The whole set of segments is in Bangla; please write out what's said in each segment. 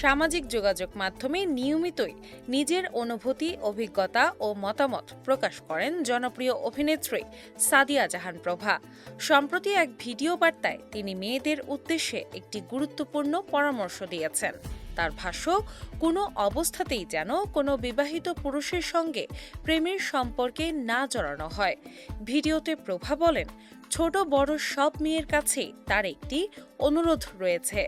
সামাজিক যোগাযোগ মাধ্যমে নিয়মিতই নিজের অনুভূতি, অভিজ্ঞতা ও মতামত প্রকাশ করেন জনপ্রিয় অভিনেত্রী সাদিয়া জাহান প্রভা। সম্প্রতি এক ভিডিও বার্তায় তিনি মেয়েদের উদ্দেশ্যে একটি গুরুত্বপূর্ণ পরামর্শ দিয়েছেন। তার ভাষ্য, কোনো অবস্থাতেই যেন কোনো বিবাহিত পুরুষের সঙ্গে প্রেমের সম্পর্কে না জড়ানো হয়। ভিডিওতে প্রভা বলেন, ছোট বড় সব মেয়ের কাছেই তার একটি অনুরোধ রয়েছে।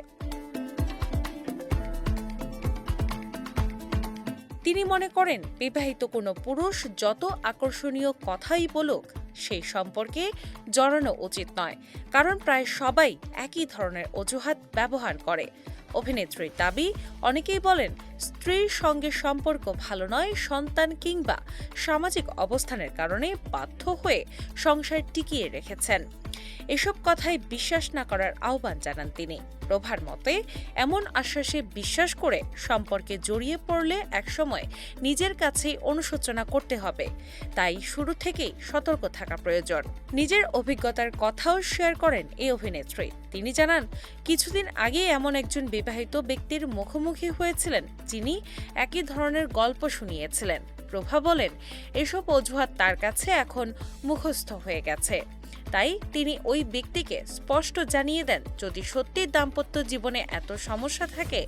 তিনি মনে করেন, বিবাহিত কোনো পুরুষ যত আকর্ষণীয় কথাই বলুক, সেই সম্পর্কে জড়ানো উচিত নয়, কারণ প্রায় সবাই একই ধরনের অজুহাত ব্যবহার করে। অভিনেত্রীর দাবি, অনেকেই বলেন স্ত্রীর সঙ্গে সম্পর্ক ভালো নয়, সন্তান কিংবা সামাজিক অবস্থানের কারণে বাধ্য হয়ে সংসার টিকিয়ে রেখেছেন। এসব কথায় বিশ্বাস না করার আহ্বান জানান তিনি। প্রভার মতে, এমন আশ্বাসে বিশ্বাস করে সম্পর্কে জড়িয়ে পড়লে একসময় নিজের কাছেই অনুশোচনা করতে হবে। তাই শুরু থেকেই সতর্ক থাকা প্রয়োজন। নিজের অভিজ্ঞতার কথাও শেয়ার করেন এই অভিনেত্রী। তিনি জানান, কিছুদিন আগে এমন একজন বিবাহিত ব্যক্তির মুখোমুখি হয়েছিলেন, যিনি একই ধরনের গল্প শুনিয়েছিলেন। প্রভা বলেন, এসব অজুহাত তার কাছে এখন মুখস্থ হয়ে গেছে। তাই তিনি ওই ব্যক্তিকে স্পষ্ট জানিয়ে দেন, যদি সত্যি দাম্পত্য জীবনে এত সমস্যা থাকে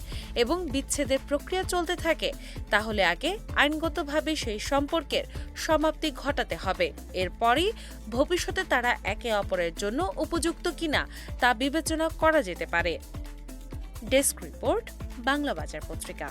এবং বিচ্ছেদের প্রক্রিয়া চলতে থাকে, তাহলে আগে আইনগতভাবে সেই সম্পর্কের সমাপ্তি ঘটাতে হবে। এরপরই ভবিষ্যতে তারা একে অপরের জন্য উপযুক্ত কিনা তা বিবেচনা করা যেতে পারে। ডেস্ক রিপোর্ট, বাংলা বাজার পত্রিকা।